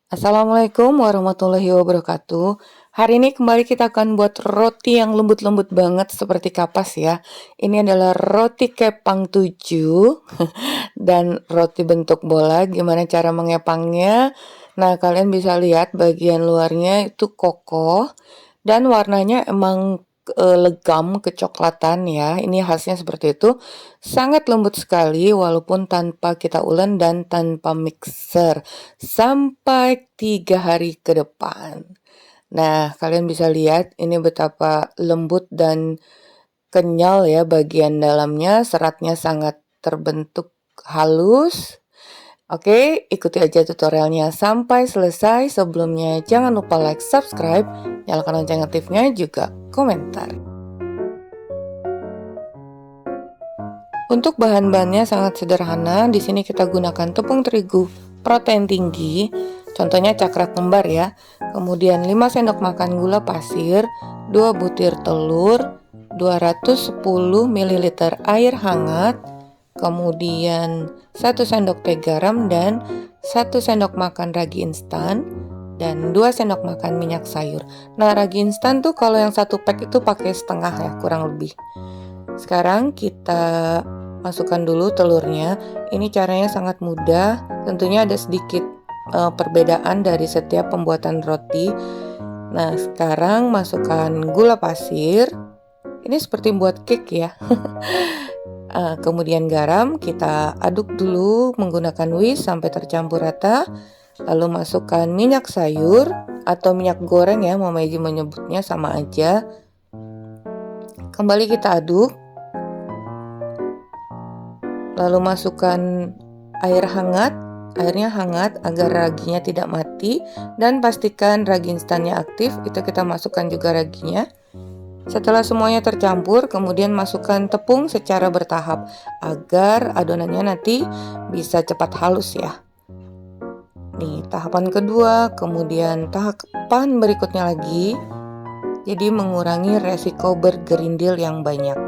Assalamualaikum warahmatullahi wabarakatuh. Hari ini kembali kita akan buat roti yang lembut-lembut banget seperti kapas ya. Ini adalah roti kepang 7 dan roti bentuk bola. Gimana cara mengepangnya? Nah, kalian bisa lihat bagian luarnya itu kokoh dan warnanya emang legam kecoklatan ya. Ini khasnya seperti itu. Sangat lembut sekali walaupun tanpa kita ulen dan tanpa mixer. Sampai 3 hari ke depan. Nah, kalian bisa lihat ini betapa lembut dan kenyal ya bagian dalamnya. Seratnya sangat terbentuk halus. Oke, ikuti aja tutorialnya sampai selesai. Sebelumnya jangan lupa like, subscribe, nyalakan lonceng aktifnya, juga komentar. Untuk bahan-bahannya sangat sederhana. Di sini kita gunakan tepung terigu protein tinggi, contohnya cakra kembar ya. Kemudian 5 sendok makan gula pasir, 2 butir telur, 210 ml air hangat, kemudian 1 sendok teh garam dan 1 sendok makan ragi instan dan 2 sendok makan minyak sayur. Nah, ragi instan tuh kalau yang 1 pack itu pakai setengah ya, kurang lebih. Sekarang kita masukkan dulu telurnya. Ini caranya sangat mudah. Tentunya ada sedikit perbedaan dari setiap pembuatan roti. Nah, sekarang masukkan gula pasir. Ini seperti buat cake ya. Kemudian garam, kita aduk dulu menggunakan whisk sampai tercampur rata. Lalu masukkan minyak sayur atau minyak goreng ya, Mama Iji menyebutnya sama aja. Kembali kita aduk. Lalu masukkan air hangat. Airnya hangat agar raginya tidak mati, dan pastikan ragi instannya aktif. Itu kita masukkan juga raginya. Setelah semuanya tercampur, kemudian masukkan tepung secara bertahap agar adonannya nanti bisa cepat halus ya. Nih, tahapan kedua, kemudian tahapan berikutnya lagi. Jadi mengurangi resiko bergerindil yang banyak.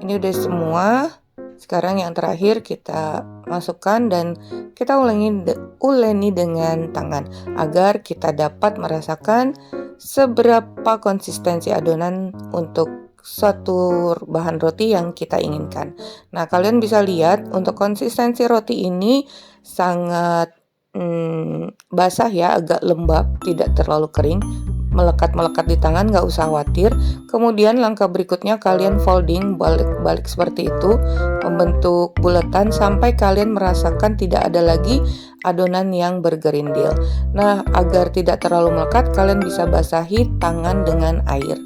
Ini udah semua. Sekarang yang terakhir kita masukkan dan kita uleni dengan tangan agar kita dapat merasakan seberapa konsistensi adonan untuk suatu bahan roti yang kita inginkan. Nah, kalian bisa lihat untuk konsistensi roti ini sangat basah ya, agak lembab, tidak terlalu kering. Melekat-melekat di tangan, nggak usah khawatir. Kemudian langkah berikutnya kalian folding balik-balik seperti itu, membentuk bulatan sampai kalian merasakan tidak ada lagi adonan yang bergerindil. Nah, agar tidak terlalu melekat, kalian bisa basahi tangan dengan air.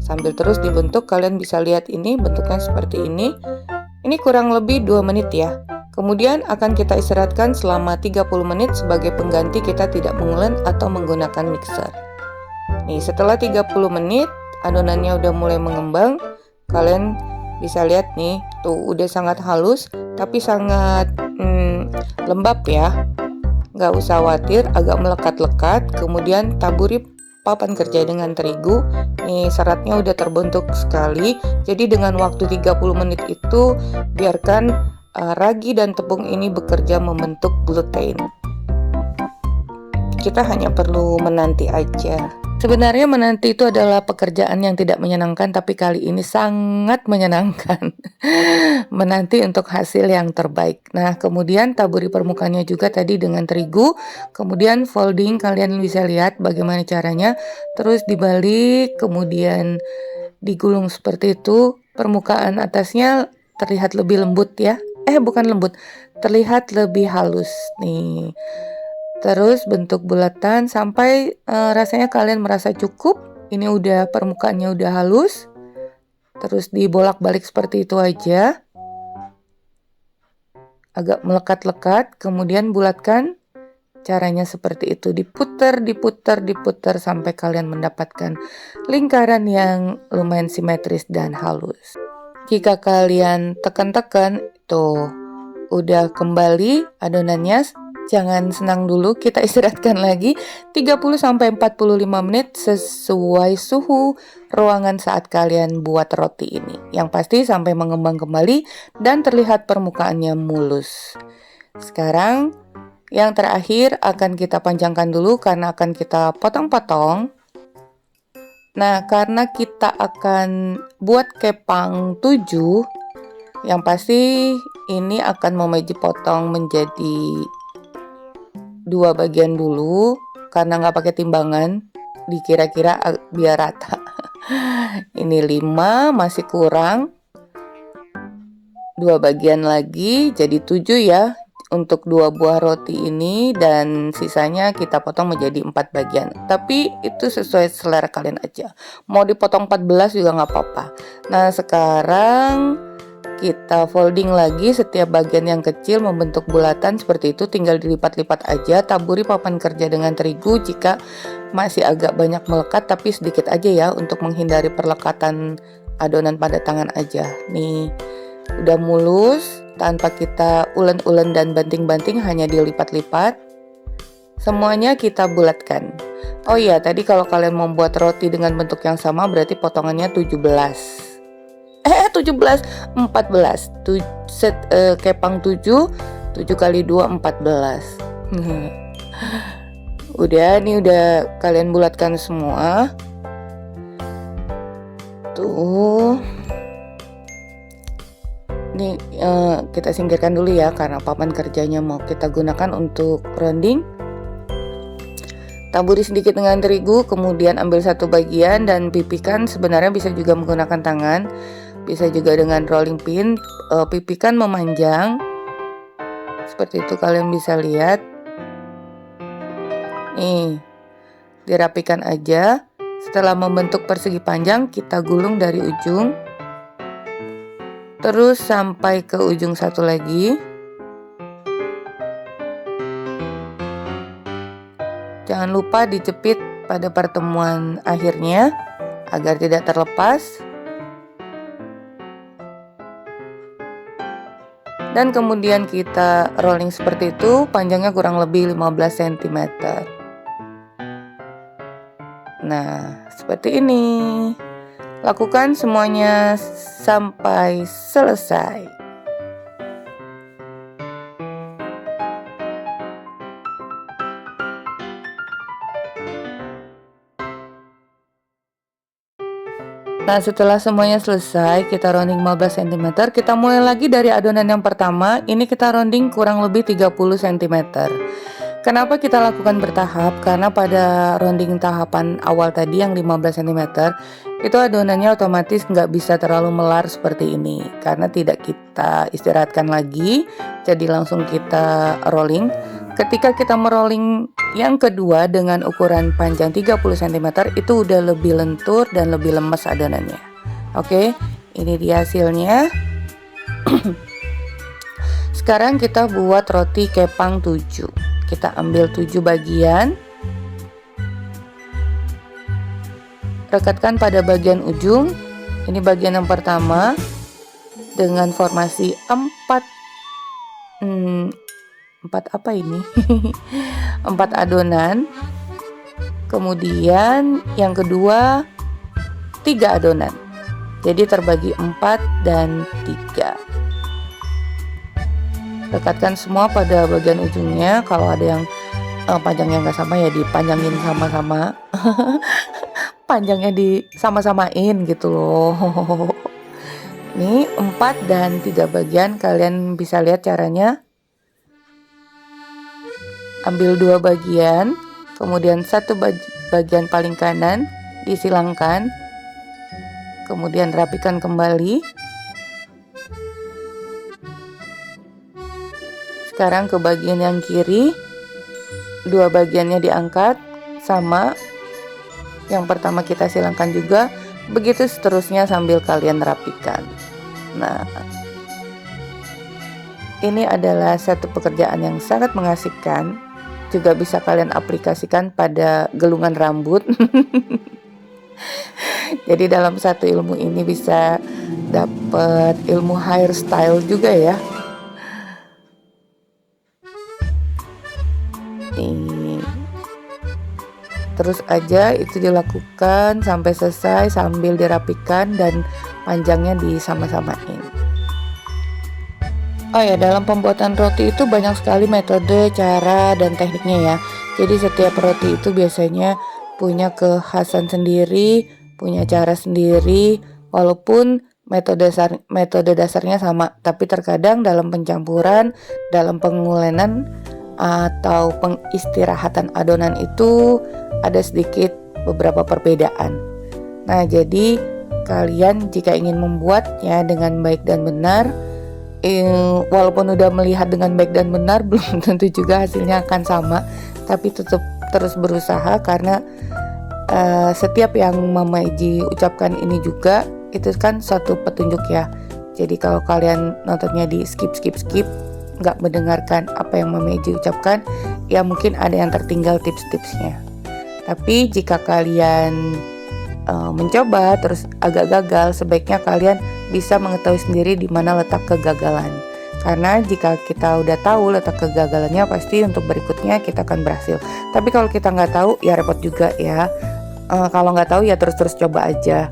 Sambil terus dibentuk, kalian bisa lihat ini bentuknya seperti ini. Ini kurang lebih 2 menit ya. Kemudian akan kita istirahatkan selama 30 menit sebagai pengganti kita tidak mengulen atau menggunakan mixer. Nih, setelah 30 menit adonannya udah mulai mengembang. Kalian bisa lihat nih, tuh udah sangat halus tapi sangat lembab ya. Nggak usah khawatir agak melekat-lekat. Kemudian taburi papan kerja dengan terigu. Nih, seratnya udah terbentuk sekali. Jadi dengan waktu 30 menit itu biarkan ragi dan tepung ini bekerja membentuk gluten. Kita hanya perlu menanti aja. Sebenarnya menanti itu adalah pekerjaan yang tidak menyenangkan, tapi kali ini sangat menyenangkan. Menanti untuk hasil yang terbaik. Nah, kemudian taburi permukaannya juga tadi dengan terigu. Kemudian folding, kalian bisa lihat bagaimana caranya. Terus dibalik, kemudian digulung seperti itu. Permukaan atasnya terlihat lebih lembut ya. Bukan lembut, terlihat lebih halus nih. Terus bentuk bulatan sampai rasanya kalian merasa cukup. Ini udah permukaannya udah halus. Terus dibolak-balik seperti itu aja. Agak melekat-lekat, kemudian bulatkan. Caranya seperti itu, diputar sampai kalian mendapatkan lingkaran yang lumayan simetris dan halus. Jika kalian tekan-tekan, tuh udah kembali adonannya. Jangan senang dulu, kita istirahatkan lagi 30-45 menit sesuai suhu ruangan saat kalian buat roti ini. Yang pasti sampai mengembang kembali dan terlihat permukaannya mulus. Sekarang Yang terakhir akan kita panjangkan dulu karena akan kita potong-potong. Nah, karena kita akan buat kepang 7, yang pasti ini akan memeji potong menjadi 2 bagian dulu karena nggak pakai timbangan, dikira-kira biar rata. Ini 5, masih kurang 2 bagian lagi, jadi 7 ya untuk 2 buah roti ini, dan sisanya kita potong menjadi 4 bagian. Tapi itu sesuai selera kalian aja. Mau dipotong 14 juga nggak apa-apa. Nah, sekarang kita folding lagi setiap bagian yang kecil membentuk bulatan seperti itu, tinggal dilipat-lipat aja. Taburi papan kerja dengan terigu jika masih agak banyak melekat, tapi sedikit aja ya untuk menghindari perlekatan adonan pada tangan aja. Nih, udah mulus. Tanpa kita ulen-ulen dan banting-banting, hanya dilipat-lipat. Semuanya kita bulatkan. Oh iya, tadi kalau kalian membuat roti dengan bentuk yang sama berarti potongannya 17. 14. Kepang 7 kali 2 14. Udah, nih udah kalian bulatkan semua. Tuh. Ini kita singkirkan dulu ya karena papan kerjanya mau kita gunakan untuk rounding. Taburi sedikit dengan terigu, kemudian ambil satu bagian dan pipihkan. Sebenarnya bisa juga menggunakan tangan, bisa juga dengan rolling pin. Pipihkan memanjang seperti itu, kalian bisa lihat. Nih, dirapikan aja. Setelah membentuk persegi panjang, kita gulung dari ujung terus sampai ke ujung satu lagi. Jangan lupa dijepit pada pertemuan akhirnya agar tidak terlepas. Dan kemudian kita rolling seperti itu, panjangnya kurang lebih 15 cm. Nah, seperti ini. Lakukan semuanya sampai selesai. Nah, setelah semuanya selesai, kita rounding 15 cm. Kita mulai lagi dari adonan yang pertama. Ini kita rounding kurang lebih 30 cm. Kenapa kita lakukan bertahap? Karena pada rounding tahapan awal tadi yang 15 cm, itu adonannya otomatis nggak bisa terlalu melar seperti ini. Karena tidak kita istirahatkan lagi, jadi langsung kita rolling. Ketika kita merolling yang kedua dengan ukuran panjang 30 cm, itu udah lebih lentur dan lebih lemes adonannya. Oke, ini dia hasilnya. Sekarang kita buat roti kepang 7. Kita ambil 7 bagian, rekatkan pada bagian ujung. Ini bagian yang pertama dengan formasi 4 apa ini? 4 adonan. Kemudian yang kedua 3 adonan. Jadi terbagi 4 dan 3. Rekatkan semua pada bagian ujungnya. Kalau ada yang panjangnya nggak sama ya dipanjangin sama-sama. Panjangnya disama-samain gitu loh. Ini 4 dan 3 bagian. Kalian bisa lihat caranya. Ambil 2 bagian, kemudian satu bagian paling kanan disilangkan, kemudian rapikan kembali. Sekarang ke bagian yang kiri, 2 bagiannya diangkat sama. Yang pertama kita silangkan juga, begitu seterusnya sambil kalian rapikan. Nah, ini adalah satu pekerjaan yang sangat mengasihkan. Juga bisa kalian aplikasikan pada gelungan rambut. Jadi dalam satu ilmu ini bisa dapat ilmu hairstyle juga ya. Nih, terus aja itu dilakukan sampai selesai sambil dirapikan dan panjangnya disama-samain. Oh ya, dalam pembuatan roti itu banyak sekali metode, cara, dan tekniknya ya. Jadi setiap roti itu biasanya punya kekhasan sendiri, punya cara sendiri, walaupun metode dasarnya sama, tapi terkadang dalam pencampuran, dalam pengulenan atau pengistirahatan adonan itu ada sedikit beberapa perbedaan. Nah, jadi kalian jika ingin membuatnya dengan baik dan benar, walaupun udah melihat dengan baik dan benar, belum tentu juga hasilnya akan sama, tapi tetap terus berusaha karena setiap yang Mama Iji ucapkan ini juga itu kan suatu petunjuk ya. Jadi kalau kalian nontonnya di skip, nggak mendengarkan apa yang Mama Iji ucapkan, ya mungkin ada yang tertinggal tips-tipsnya. Tapi jika kalian mencoba terus agak gagal, sebaiknya kalian bisa mengetahui sendiri di mana letak kegagalan. Karena jika kita udah tahu letak kegagalannya, pasti untuk berikutnya kita akan berhasil. Tapi kalau kita nggak tahu, ya repot juga ya. Kalau nggak tahu ya terus coba aja,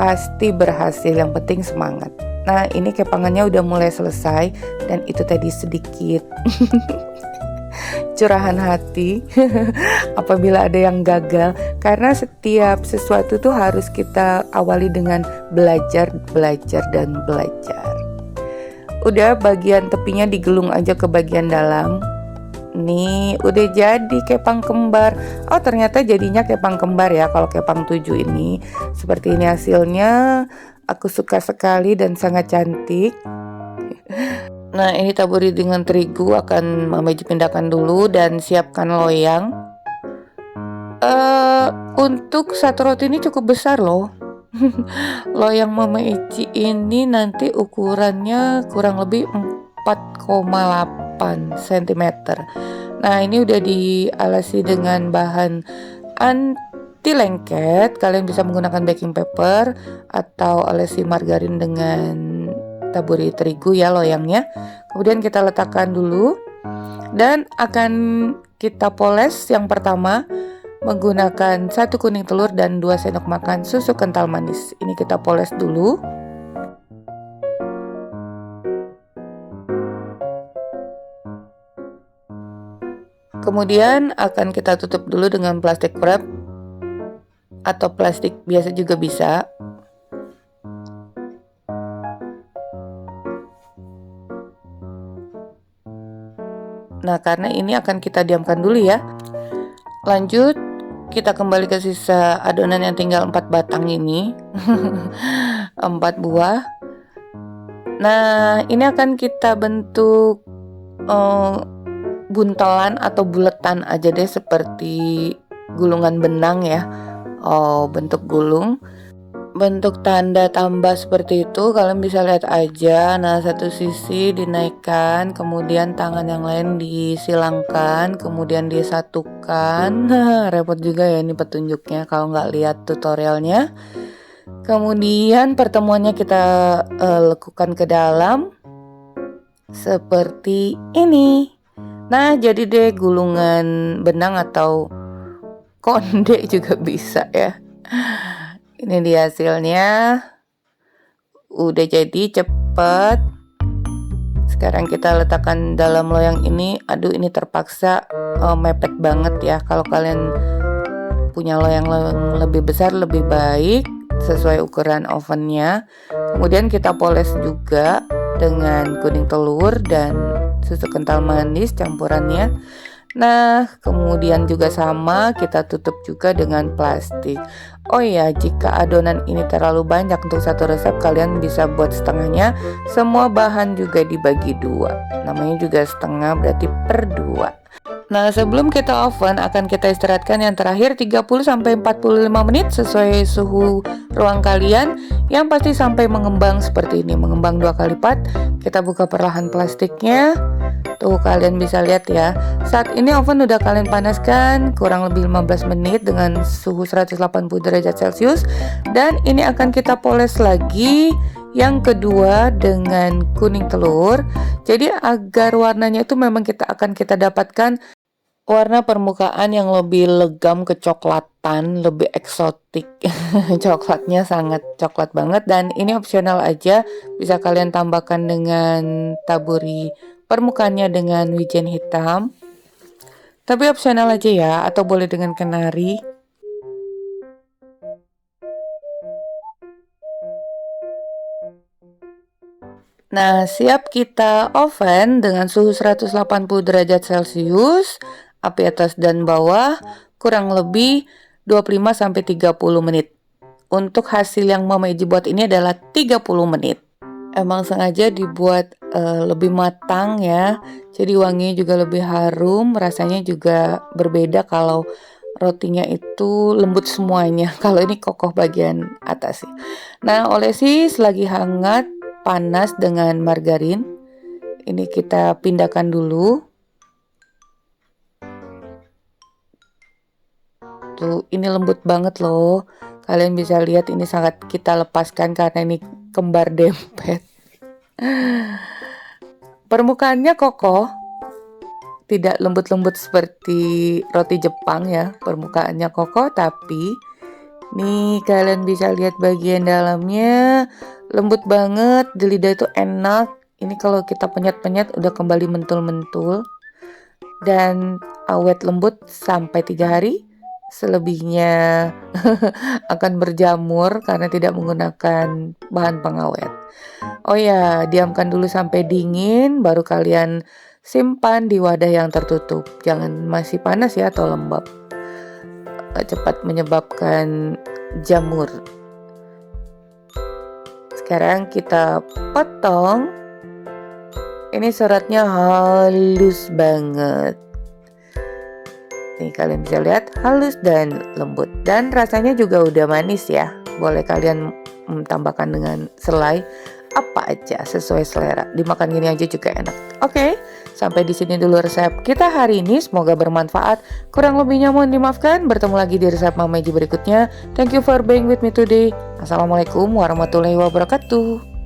pasti berhasil. Yang penting semangat. Nah, ini kepangannya udah mulai selesai, dan itu tadi sedikit curahan hati apabila ada yang gagal, karena setiap sesuatu tuh harus kita awali dengan belajar. Udah, bagian tepinya digelung aja ke bagian dalam. Nih, udah jadi kepang kembar. Oh, ternyata jadinya kepang kembar ya kalau kepang 7 ini. Seperti ini hasilnya. Aku suka sekali dan sangat cantik. Nah, ini taburi dengan terigu, akan Mama Iji pindahkan dulu dan siapkan loyang. Untuk satu roti ini cukup besar loh. Loyang Mama Iji ini nanti ukurannya kurang lebih 4,8 cm. Nah, ini udah dialasi dengan bahan anti lengket. Kalian bisa menggunakan baking paper atau alasi margarin dengan taburi terigu ya loyangnya. Kemudian kita letakkan dulu dan akan kita poles. Yang pertama menggunakan 1 kuning telur dan 2 sendok makan susu kental manis. Ini kita poles dulu. Kemudian akan kita tutup dulu dengan plastik wrap atau plastik biasa juga bisa. Nah, karena ini akan kita diamkan dulu ya. Lanjut, kita kembali ke sisa adonan yang tinggal 4 batang ini. 4 buah. Nah, ini akan kita bentuk buntelan atau buletan aja deh, seperti gulungan benang ya. Bentuk gulung. Bentuk tanda tambah seperti itu, kalian bisa lihat aja. Nah, satu sisi dinaikkan, kemudian tangan yang lain disilangkan, kemudian disatukan. Repot juga ya ini petunjuknya kalau nggak lihat tutorialnya. Kemudian pertemuannya kita lekukan ke dalam seperti ini. Nah, jadi deh gulungan benang atau konde juga bisa ya. Ini dia hasilnya. Udah jadi, cepet. Sekarang kita letakkan dalam loyang ini. Aduh, ini terpaksa mepet banget ya. Kalau kalian punya loyang lebih besar lebih baik, sesuai ukuran ovennya. Kemudian kita poles juga dengan kuning telur dan susu kental manis campurannya. Nah, kemudian juga sama, kita tutup juga dengan plastik. Oh ya, jika adonan ini terlalu banyak untuk satu resep, kalian bisa buat setengahnya. Semua bahan juga dibagi 2. Namanya juga setengah, berarti per 2. Nah, sebelum kita oven, akan kita istirahatkan yang terakhir 30-45 menit sesuai suhu ruang kalian. Yang pasti sampai mengembang seperti ini, mengembang 2 kali lipat. Kita buka perlahan plastiknya. Tuh, kalian bisa lihat ya. Saat ini oven udah kalian panaskan kurang lebih 15 menit dengan suhu 180 derajat Celcius. Dan ini akan kita poles lagi yang kedua dengan kuning telur. Jadi agar warnanya itu memang kita dapatkan warna permukaan yang lebih legam kecoklatan, lebih eksotik. Coklatnya sangat coklat banget dan ini opsional aja. Bisa kalian tambahkan dengan taburi permukaannya dengan wijen hitam. Tapi opsional aja ya, atau boleh dengan kenari. Nah, siap kita oven dengan suhu 180 derajat Celcius, api atas dan bawah, kurang lebih 25-30 menit. Untuk hasil yang Mama Iji buat ini adalah 30 menit. Emang sengaja dibuat lebih matang ya, jadi wanginya juga lebih harum, rasanya juga berbeda kalau rotinya itu lembut semuanya. Kalau ini kokoh bagian atas sih. Nah, olesi selagi hangat panas dengan margarin. Ini kita pindahkan dulu. Tuh, ini lembut banget loh. Kalian bisa lihat ini sangat kita lepaskan karena ini kembar dempet. Permukaannya kokoh, tidak lembut-lembut seperti roti Jepang ya. Permukaannya kokoh tapi nih kalian bisa lihat bagian dalamnya lembut banget, di lidah itu enak. Ini kalau kita penyet-penyet udah kembali mentul-mentul dan awet lembut sampai 3 hari. Selebihnya akan berjamur karena tidak menggunakan bahan pengawet. Oh ya, diamkan dulu sampai dingin, baru kalian simpan di wadah yang tertutup. Jangan masih panas ya atau lembab. Cepat menyebabkan jamur. Sekarang kita potong. Ini seratnya halus banget. Nih kalian bisa lihat halus dan lembut. Dan rasanya juga udah manis ya. Boleh kalian tambahkan dengan selai apa aja sesuai selera. Dimakan gini aja juga enak. Oke, sampai di sini dulu resep kita hari ini. Semoga bermanfaat. Kurang lebihnya mohon dimaafkan. Bertemu lagi di resep Mama Iji berikutnya. Thank you for being with me today. Assalamualaikum warahmatullahi wabarakatuh.